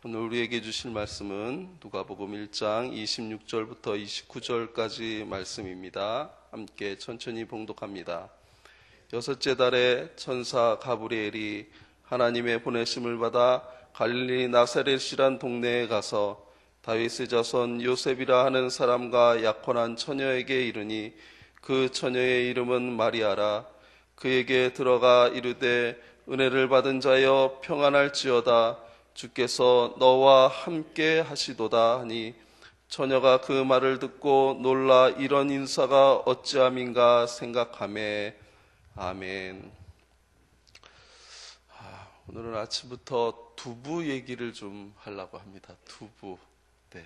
오늘 우리에게 주실 말씀은 누가복음 1장 26절부터 29절까지 말씀입니다. 함께 천천히 봉독합니다. 여섯째 달에 천사 가브리엘이 하나님의 보내심을 받아 갈릴리 나사렛이란 동네에 가서 다윗의 자손 요셉이라 하는 사람과 약혼한 처녀에게 이르니 그 처녀의 이름은 마리아라. 그에게 들어가 이르되 은혜를 받은 자여 평안할지어다. 주께서 너와 함께 하시도다 하니 처녀가 그 말을 듣고 놀라 이런 인사가 어찌함인가 생각하매. 아멘. 오늘은 아침부터 두부 얘기를 좀 하려고 합니다. 두부. 네.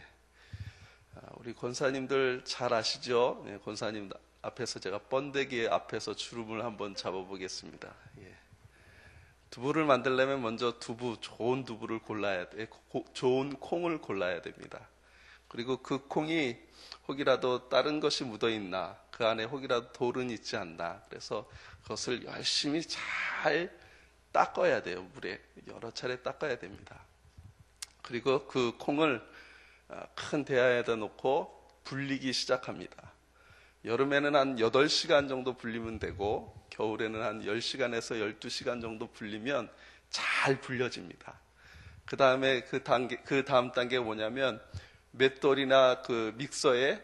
우리 권사님들 잘 아시죠? 네, 권사님 앞에서 제가 번데기 앞에서 주름을 한번 잡아보겠습니다. 예. 두부를 만들려면 먼저 좋은 두부를 골라야 돼. 좋은 콩을 골라야 됩니다. 그리고 그 콩이 혹이라도 다른 것이 묻어있나, 그 안에 혹이라도 돌은 있지 않나, 그래서 그것을 열심히 잘 닦아야 돼요. 물에 여러 차례 닦아야 됩니다. 그리고 그 콩을 큰 대야에다 놓고 불리기 시작합니다. 여름에는 한 8시간 정도 불리면 되고 겨울에는 한 10시간에서 12시간 정도 불리면 잘 불려집니다. 그 다음 단계가 뭐냐면 맷돌이나 그 믹서에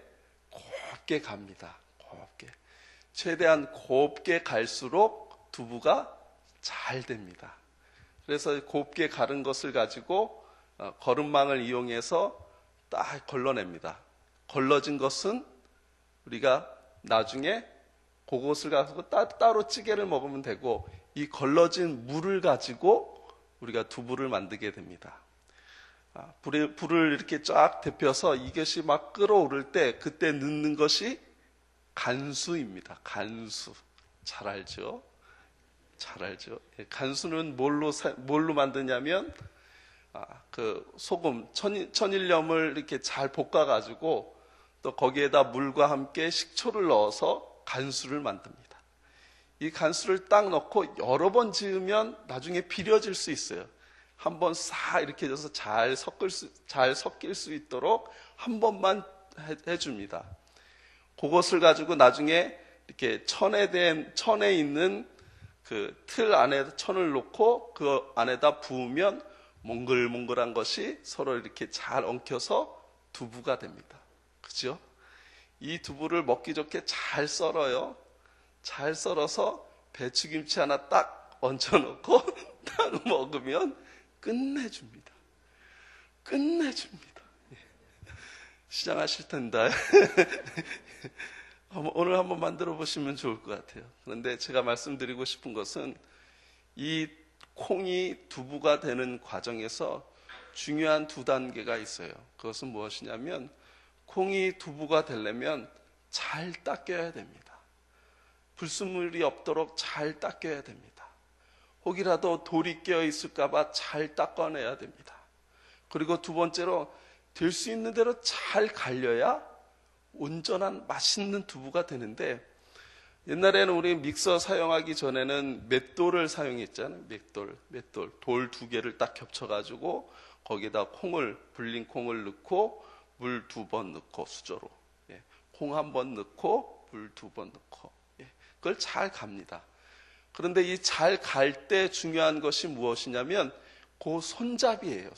곱게 갑니다. 곱게. 최대한 곱게 갈수록 두부가 잘 됩니다. 그래서 곱게 갈은 것을 가지고 거름망을 이용해서 딱 걸러냅니다. 걸러진 것은 우리가 나중에 그것을 가지고 따로 찌개를 먹으면 되고, 이 걸러진 물을 가지고 우리가 두부를 만들게 됩니다. 불을 이렇게 쫙 데펴서 이것이 막 끓어오를 때 그때 넣는 것이 간수입니다. 간수. 잘 알죠? 잘 알죠? 간수는 뭘로 만드냐면 그 소금, 천일염을 이렇게 잘 볶아가지고 또 거기에다 물과 함께 식초를 넣어서 간수를 만듭니다. 이 간수를 딱 넣고 여러 번 지으면 나중에 비려질 수 있어요. 한번 싹 이렇게 해서 잘 섞일 수 있도록 한 번만 해줍니다. 그것을 가지고 나중에 이렇게 천에 있는 그 틀 안에 천을 놓고 그 안에다 부으면 몽글몽글한 것이 서로 이렇게 잘 엉켜서 두부가 됩니다. 그죠? 이 두부를 먹기 좋게 잘 썰어요. 잘 썰어서 배추김치 하나 딱 얹어놓고 딱 먹으면 끝내줍니다. 끝내줍니다. 시장하실 텐데 오늘 한번 만들어 보시면 좋을 것 같아요. 그런데 제가 말씀드리고 싶은 것은 이 콩이 두부가 되는 과정에서 중요한 2단계가 있어요. 그것은 무엇이냐면 콩이 두부가 되려면 잘 닦여야 됩니다. 불순물이 없도록 잘 닦여야 됩니다. 혹이라도 돌이 껴 있을까봐 잘 닦아내야 됩니다. 그리고 두 번째로 될 수 있는 대로 잘 갈려야 온전한 맛있는 두부가 되는데, 옛날에는 우리 믹서 사용하기 전에는 맷돌을 사용했잖아요. 맷돌. 돌 2개를 딱 겹쳐가지고 거기다 불린 콩을 넣고 물 2번 넣고 수저로, 콩 1번 넣고 물 2번 넣고, 그걸 잘 갑니다. 그런데 이 잘 갈 때 중요한 것이 무엇이냐면 그 손잡이에요.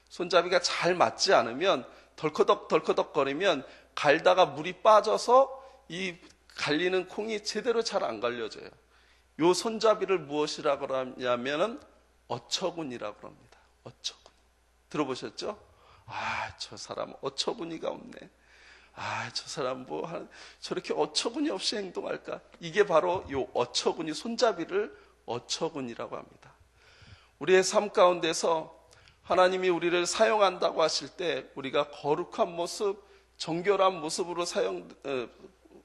손잡이가 잘 맞지 않으면 덜커덕 거리면 갈다가 물이 빠져서 이 갈리는 콩이 제대로 잘 안 갈려져요. 이 손잡이를 무엇이라고 하냐면 어처구니라고 합니다. 어처구니. 들어보셨죠? 저 사람 어처구니가 없네. 저 사람 저렇게 어처구니 없이 행동할까? 이게 바로 이 어처구니, 손잡이를 어처구니라고 합니다. 우리의 삶 가운데서 하나님이 우리를 사용한다고 하실 때 우리가 거룩한 모습, 정결한 모습으로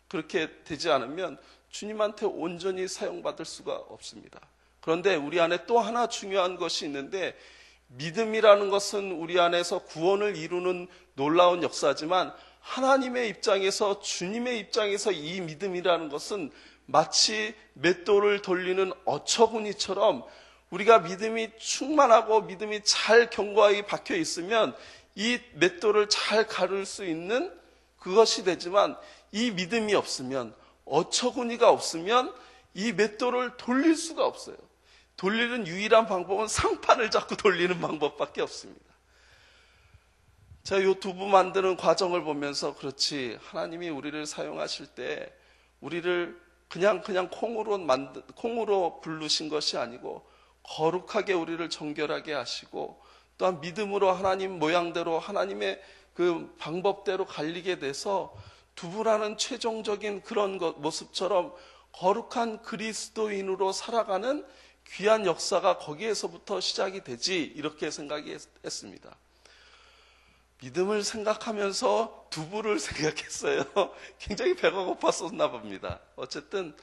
그렇게 되지 않으면 주님한테 온전히 사용받을 수가 없습니다. 그런데 우리 안에 또 하나 중요한 것이 있는데, 믿음이라는 것은 우리 안에서 구원을 이루는 놀라운 역사지만 하나님의 입장에서, 주님의 입장에서 이 믿음이라는 것은 마치 맷돌을 돌리는 어처구니처럼 우리가 믿음이 충만하고 믿음이 잘 견고하게 박혀 있으면 이 맷돌을 잘 가를 수 있는 그것이 되지만, 이 믿음이 없으면, 어처구니가 없으면 이 맷돌을 돌릴 수가 없어요. 돌리는 유일한 방법은 상판을 잡고 돌리는 방법밖에 없습니다. 제가 이 두부 만드는 과정을 보면서, 그렇지, 하나님이 우리를 사용하실 때 우리를 그냥 콩으로 부르신 것이 아니고 거룩하게 우리를 정결하게 하시고, 또한 믿음으로 하나님 모양대로 하나님의 그 방법대로 갈리게 돼서 두부라는 최종적인 그런 모습처럼 거룩한 그리스도인으로 살아가는 귀한 역사가 거기에서부터 시작이 되지, 이렇게 생각했습니다. 믿음을 생각하면서 두부를 생각했어요. 굉장히 배가 고팠었나 봅니다. 어쨌든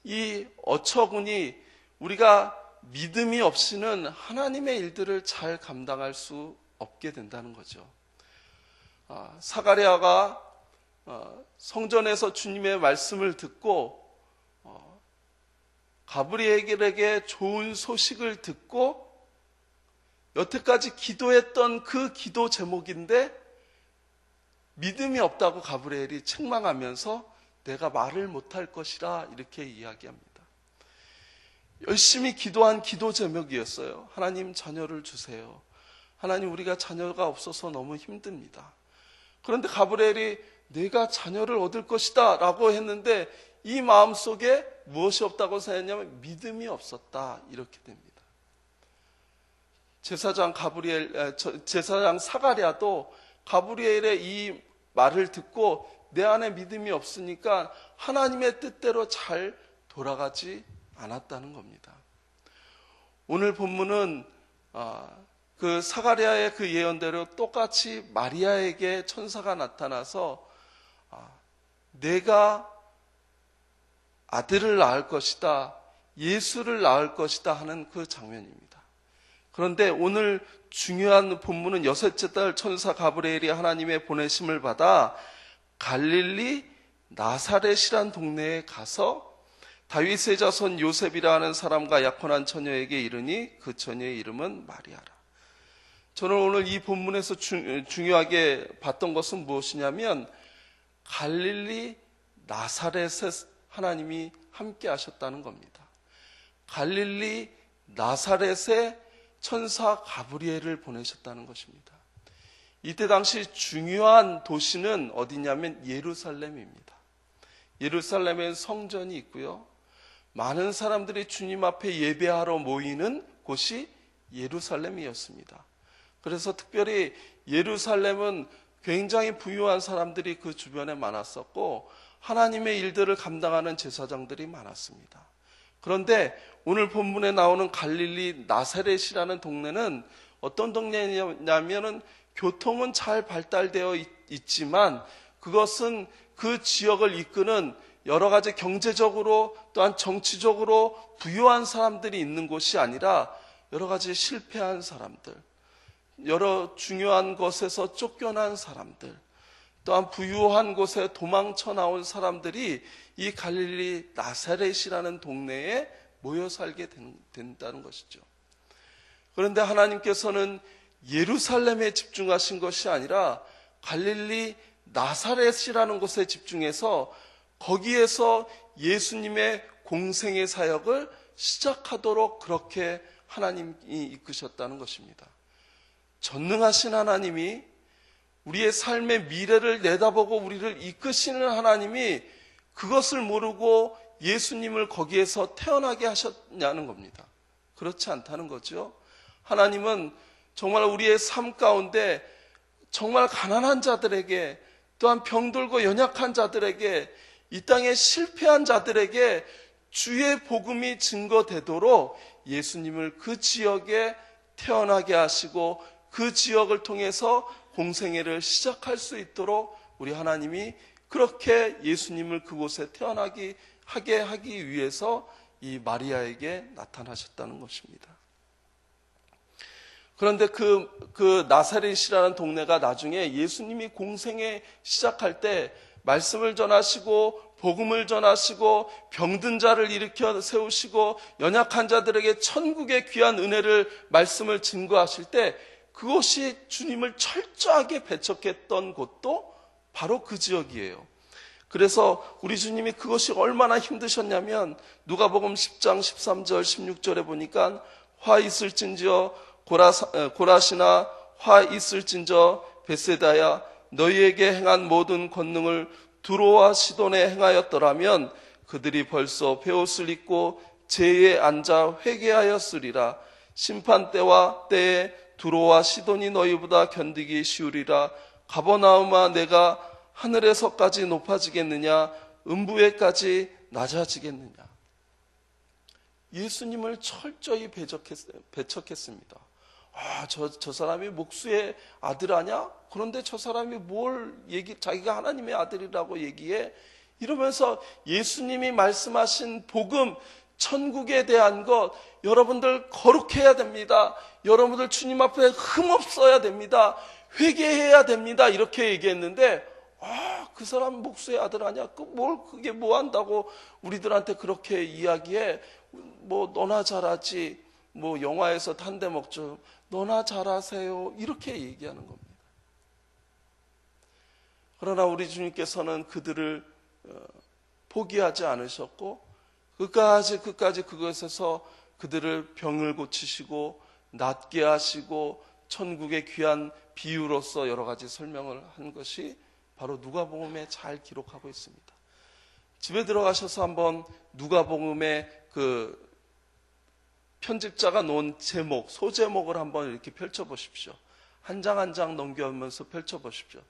이 어처구니 우리가 믿음이 없이는 하나님의 일들을 잘 감당할 수 없게 된다는 거죠. 사가랴가 성전에서 주님의 말씀을 듣고 가브리엘에게 좋은 소식을 듣고 여태까지 기도했던 그 기도 제목인데, 믿음이 없다고 가브리엘이 책망하면서 내가 말을 못할 것이라 이렇게 이야기합니다. 열심히 기도한 기도 제목이었어요. 하나님, 자녀를 주세요. 하나님, 우리가 자녀가 없어서 너무 힘듭니다. 그런데 가브리엘이 내가 자녀를 얻을 것이다 라고 했는데, 이 마음속에 무엇이 없다고 생각했냐면 믿음이 없었다, 이렇게 됩니다. 제사장 사가랴도 가브리엘의 이 말을 듣고 내 안에 믿음이 없으니까 하나님의 뜻대로 잘 돌아가지 않았다는 겁니다. 오늘 본문은 그 사가랴의 그 예언대로 똑같이 마리아에게 천사가 나타나서 내가 아들을 낳을 것이다, 예수를 낳을 것이다 하는 그 장면입니다. 그런데 오늘 중요한 본문은 여섯째 달 천사 가브리엘이 하나님의 보내심을 받아 갈릴리 나사렛이란 동네에 가서 다윗의 자손 요셉이라 하는 사람과 약혼한 처녀에게 이르니 그 처녀의 이름은 마리아라. 저는 오늘 이 본문에서 중요하게 봤던 것은 무엇이냐면, 갈릴리 나사렛에 하나님이 함께 하셨다는 겁니다. 갈릴리 나사렛에 천사 가브리엘을 보내셨다는 것입니다. 이때 당시 중요한 도시는 어디냐면 예루살렘입니다. 예루살렘엔 성전이 있고요, 많은 사람들이 주님 앞에 예배하러 모이는 곳이 예루살렘이었습니다. 그래서 특별히 예루살렘은 굉장히 부유한 사람들이 그 주변에 많았었고 하나님의 일들을 감당하는 제사장들이 많았습니다. 그런데 오늘 본문에 나오는 갈릴리 나사렛이라는 동네는 어떤 동네냐면은 교통은 잘 발달되어 있지만 그것은 그 지역을 이끄는 여러 가지 경제적으로 또한 정치적으로 부유한 사람들이 있는 곳이 아니라 여러 가지 실패한 사람들, 여러 중요한 것에서 쫓겨난 사람들, 또한 부유한 곳에 도망쳐 나온 사람들이 이 갈릴리 나사렛이라는 동네에 모여 살게 된다는 것이죠. 그런데 하나님께서는 예루살렘에 집중하신 것이 아니라 갈릴리 나사렛이라는 곳에 집중해서 거기에서 예수님의 공생의 사역을 시작하도록 그렇게 하나님이 이끄셨다는 것입니다. 전능하신 하나님이 우리의 삶의 미래를 내다보고 우리를 이끄시는 하나님이 그것을 모르고 예수님을 거기에서 태어나게 하셨냐는 겁니다. 그렇지 않다는 거죠. 하나님은 정말 우리의 삶 가운데 정말 가난한 자들에게, 또한 병들고 연약한 자들에게, 이 땅에 실패한 자들에게 주의 복음이 증거되도록 예수님을 그 지역에 태어나게 하시고 그 지역을 통해서 공생애를 시작할 수 있도록 우리 하나님이 그렇게 예수님을 그곳에 태어나게 하기 위해서 이 마리아에게 나타나셨다는 것입니다. 그런데 그 나사렛이라는 동네가 나중에 예수님이 공생애 시작할 때 말씀을 전하시고 복음을 전하시고 병든 자를 일으켜 세우시고 연약한 자들에게 천국의 귀한 은혜를 말씀을 증거하실 때 그것이 주님을 철저하게 배척했던 곳도 바로 그 지역이에요. 그래서 우리 주님이 그것이 얼마나 힘드셨냐면 누가복음 10장 13절 16절에 보니까 화 있을진저 고라시나 화 있을진저 베세다야 너희에게 행한 모든 권능을 두로와 시돈에 행하였더라면 그들이 벌써 베옷을 입고 제에 앉아 회개하였으리라. 심판때와 때에 두로와 시돈이 너희보다 견디기 쉬우리라. 가버나움아 내가 하늘에서까지 높아지겠느냐 음부에까지 낮아지겠느냐. 예수님을 철저히 배척했습니다. 저 사람이 목수의 아들 아냐? 그런데 저 사람이 자기가 하나님의 아들이라고 얘기해? 이러면서 예수님이 말씀하신 복음, 천국에 대한 것, 여러분들 거룩해야 됩니다. 여러분들 주님 앞에 흠없어야 됩니다. 회개해야 됩니다. 이렇게 얘기했는데, 그 사람 목수의 아들 아냐? 그게 뭐 한다고 우리들한테 그렇게 이야기해? 너나 잘하지. 영화에서 탄데 먹죠. 너나 잘하세요. 이렇게 얘기하는 겁니다. 그러나 우리 주님께서는 그들을 포기하지 않으셨고 끝까지 그것에서 그들을 병을 고치시고 낫게 하시고 천국의 귀한 비유로서 여러 가지 설명을 한 것이 바로 누가복음에 잘 기록하고 있습니다. 집에 들어가셔서 한번 누가복음의 그 편집자가 놓은 제목, 소제목을 한번 이렇게 펼쳐보십시오. 한 장 한 장 넘겨오면서 펼쳐보십시오.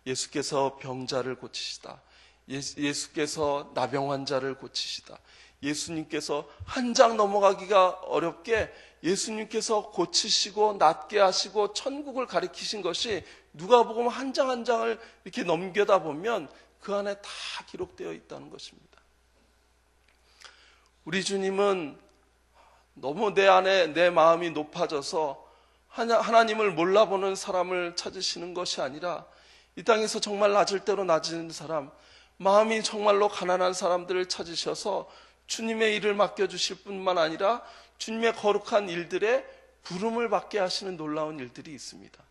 예수께서 병자를 고치시다. 예수께서 나병 환자를 고치시다. 예수님께서 한 장 넘어가기가 어렵게 예수님께서 고치시고 낫게 하시고 천국을 가리키신 것이 누가복음 한 장 한 장을 이렇게 넘겨다 보면 그 안에 다 기록되어 있다는 것입니다. 우리 주님은 너무 내 안에 내 마음이 높아져서 하나님을 몰라보는 사람을 찾으시는 것이 아니라 이 땅에서 정말 낮을 대로 낮은 사람, 마음이 정말로 가난한 사람들을 찾으셔서 주님의 일을 맡겨주실 뿐만 아니라 주님의 거룩한 일들에 부름을 받게 하시는 놀라운 일들이 있습니다.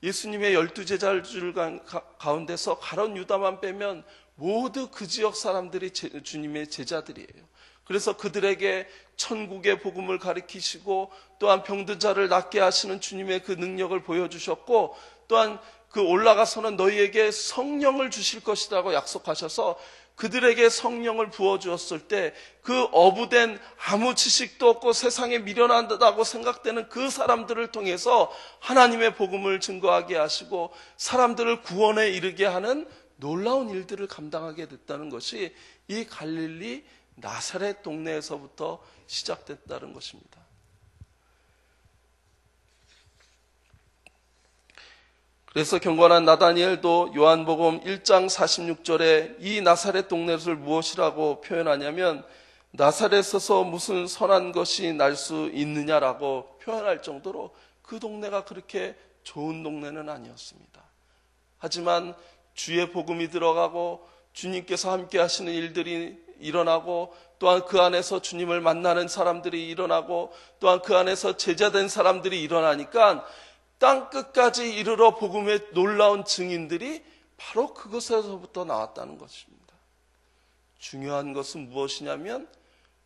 예수님의 12제자들 가운데서 가룟 유다만 빼면 모두 그 지역 사람들이 주님의 제자들이에요. 그래서 그들에게 천국의 복음을 가르치시고 또한 병든 자를 낫게 하시는 주님의 그 능력을 보여주셨고 또한 그 올라가서는 너희에게 성령을 주실 것이라고 약속하셔서 그들에게 성령을 부어주었을 때 그 어부된 아무 지식도 없고 세상에 미련하다고 생각되는 그 사람들을 통해서 하나님의 복음을 증거하게 하시고 사람들을 구원에 이르게 하는 놀라운 일들을 감당하게 됐다는 것이 이 갈릴리 나사렛 동네에서부터 시작됐다는 것입니다. 그래서 경건한 나다니엘도 요한복음 1장 46절에 이 나사렛 동네를 무엇이라고 표현하냐면 나사렛에서 무슨 선한 것이 날 수 있느냐라고 표현할 정도로 그 동네가 그렇게 좋은 동네는 아니었습니다. 하지만 주의 복음이 들어가고 주님께서 함께 하시는 일들이 일어나고 또한 그 안에서 주님을 만나는 사람들이 일어나고 또한 그 안에서 제자된 사람들이 일어나니까 땅 끝까지 이르러 복음의 놀라운 증인들이 바로 그것에서부터 나왔다는 것입니다. 중요한 것은 무엇이냐면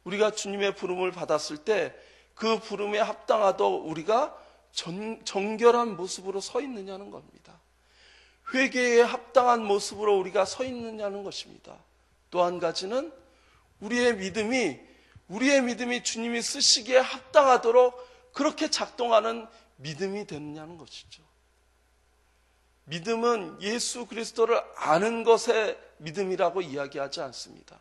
우리가 주님의 부름을 받았을 때 그 부름에 합당하도록 우리가 정결한 모습으로 서 있느냐는 겁니다. 회개에 합당한 모습으로 우리가 서 있느냐는 것입니다. 또 한 가지는 우리의 믿음이 주님이 쓰시기에 합당하도록 그렇게 작동하는 믿음이 되느냐는 것이죠. 믿음은 예수 그리스도를 아는 것의 믿음이라고 이야기하지 않습니다.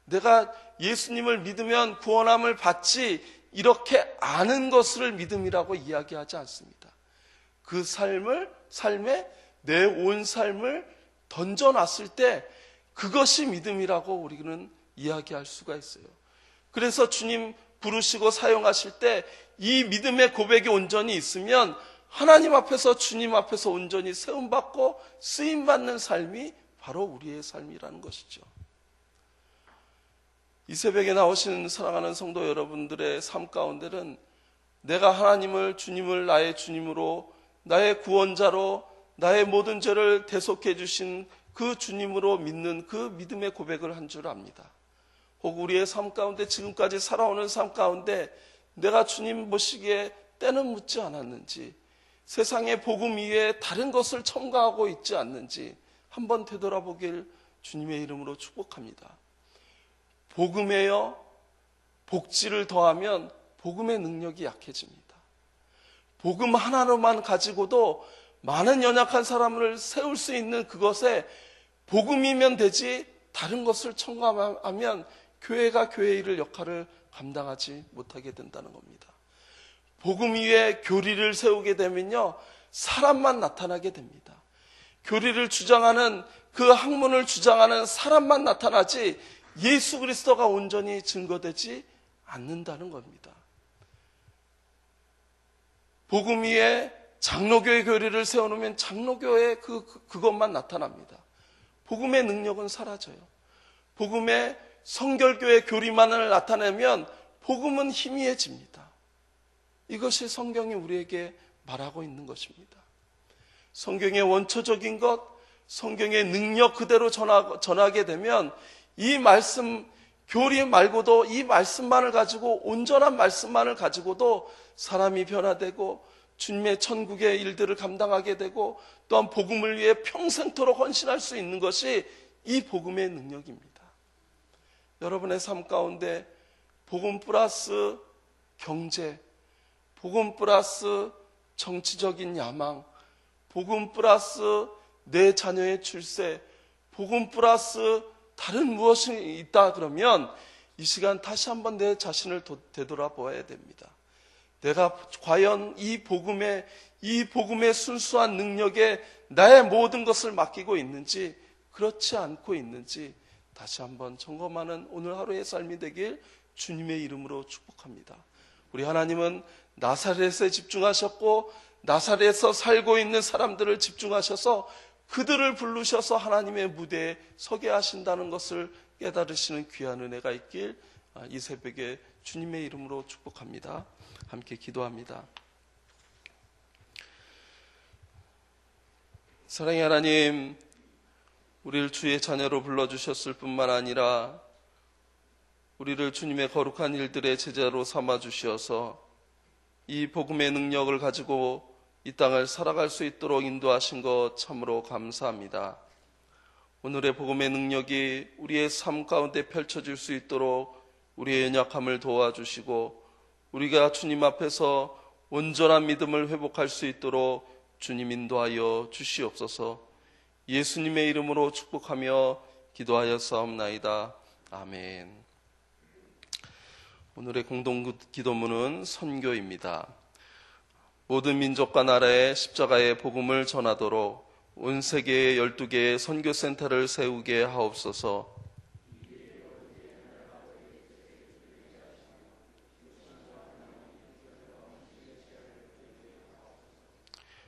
내가 예수님을 믿으면 구원함을 받지 이렇게 아는 것을 믿음이라고 이야기하지 않습니다. 그 삶에 내 온 삶을 던져놨을 때 그것이 믿음이라고 우리는 이야기할 수가 있어요. 그래서 주님 부르시고 사용하실 때 이 믿음의 고백이 온전히 있으면 하나님 앞에서 주님 앞에서 온전히 세움받고 쓰임받는 삶이 바로 우리의 삶이라는 것이죠. 이 새벽에 나오신 사랑하는 성도 여러분들의 삶 가운데는 내가 하나님을, 주님을 나의 주님으로, 나의 구원자로, 나의 모든 죄를 대속해 주신 그 주님으로 믿는 그 믿음의 고백을 한 줄 압니다. 혹 우리의 삶 가운데, 지금까지 살아오는 삶 가운데 내가 주님 모시기에 때는 묻지 않았는지, 세상의 복음 이외에 다른 것을 첨가하고 있지 않는지 한번 되돌아보길 주님의 이름으로 축복합니다. 복음에요, 복지를 더하면 복음의 능력이 약해집니다. 복음 하나로만 가지고도 많은 연약한 사람을 세울 수 있는 그것에 복음이면 되지, 다른 것을 첨가하면 교회가 교회의 일 역할을 감당하지 못하게 된다는 겁니다. 복음 위에 교리를 세우게 되면요, 사람만 나타나게 됩니다. 교리를 주장하는, 그 학문을 주장하는 사람만 나타나지 예수 그리스도가 온전히 증거되지 않는다는 겁니다. 복음 위에 장로교의 교리를 세워놓으면 장로교의 그것만 나타납니다. 복음의 능력은 사라져요. 복음의 성결교의 교리만을 나타내면 복음은 희미해집니다. 이것이 성경이 우리에게 말하고 있는 것입니다. 성경의 원초적인 것, 성경의 능력 그대로 전하게 되면 이 말씀, 교리 말고도 이 말씀만을 가지고, 온전한 말씀만을 가지고도 사람이 변화되고 주님의 천국의 일들을 감당하게 되고, 또한 복음을 위해 평생토록 헌신할 수 있는 것이 이 복음의 능력입니다. 여러분의 삶 가운데 복음 플러스 경제, 복음 플러스 정치적인 야망, 복음 플러스 내 자녀의 출세, 복음 플러스 다른 무엇이 있다 그러면 이 시간 다시 한번 내 자신을 되돌아보아야 됩니다. 내가 과연 이 복음의 순수한 능력에 나의 모든 것을 맡기고 있는지, 그렇지 않고 있는지 다시 한번 점검하는 오늘 하루의 삶이 되길 주님의 이름으로 축복합니다. 우리 하나님은 나사렛에 집중하셨고, 나사렛에서 살고 있는 사람들을 집중하셔서 그들을 부르셔서 하나님의 무대에 서게 하신다는 것을 깨달으시는 귀한 은혜가 있길 이 새벽에 주님의 이름으로 축복합니다. 함께 기도합니다. 사랑의 하나님, 우리를 주의 자녀로 불러주셨을 뿐만 아니라 우리를 주님의 거룩한 일들의 제자로 삼아주셔서 이 복음의 능력을 가지고 이 땅을 살아갈 수 있도록 인도하신 것 참으로 감사합니다. 오늘의 복음의 능력이 우리의 삶 가운데 펼쳐질 수 있도록 우리의 연약함을 도와주시고, 우리가 주님 앞에서 온전한 믿음을 회복할 수 있도록 주님 인도하여 주시옵소서. 예수님의 이름으로 축복하며 기도하여 싸움나이다. 아멘. 오늘의 공동 기도문은 선교입니다. 모든 민족과 나라에 십자가의 복음을 전하도록 온 세계에 12개의 선교센터를 세우게 하옵소서.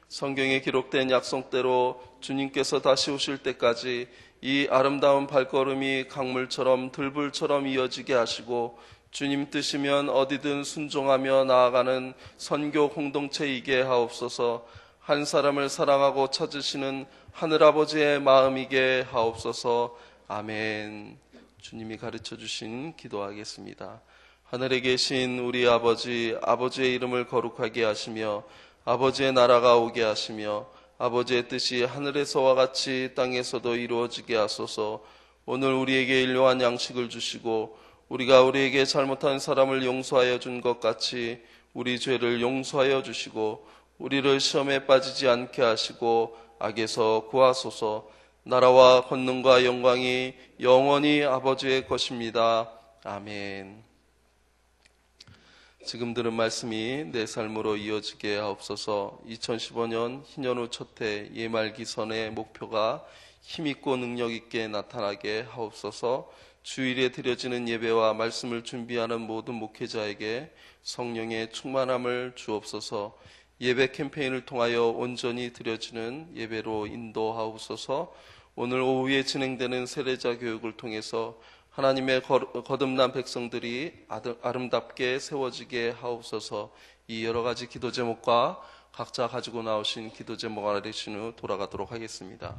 성경에 기록된 약속대로 주님께서 다시 오실 때까지 이 아름다운 발걸음이 강물처럼 들불처럼 이어지게 하시고, 주님 뜻이면 어디든 순종하며 나아가는 선교 공동체이게 하옵소서. 한 사람을 사랑하고 찾으시는 하늘아버지의 마음이게 하옵소서. 아멘. 주님이 가르쳐 주신 기도하겠습니다. 하늘에 계신 우리 아버지, 아버지의 이름을 거룩하게 하시며 아버지의 나라가 오게 하시며 아버지의 뜻이 하늘에서와 같이 땅에서도 이루어지게 하소서. 오늘 우리에게 일용할 양식을 주시고 우리가 우리에게 잘못한 사람을 용서하여 준 것 같이 우리 죄를 용서하여 주시고 우리를 시험에 빠지지 않게 하시고 악에서 구하소서. 나라와 권능과 영광이 영원히 아버지의 것입니다. 아멘. 지금 들은 말씀이 내 삶으로 이어지게 하옵소서. 2015년 희년후 첫해 예말기선의 목표가 힘있고 능력있게 나타나게 하옵소서. 주일에 드려지는 예배와 말씀을 준비하는 모든 목회자에게 성령의 충만함을 주옵소서. 예배 캠페인을 통하여 온전히 드려지는 예배로 인도하옵소서. 오늘 오후에 진행되는 세례자 교육을 통해서 하나님의 거듭난 백성들이 아름답게 세워지게 하옵소서. 이 여러 가지 기도 제목과 각자 가지고 나오신 기도 제목 알아주신 후 돌아가도록 하겠습니다.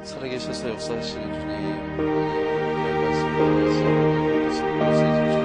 살아계셔서 역사하시는 주님, 말씀 통해서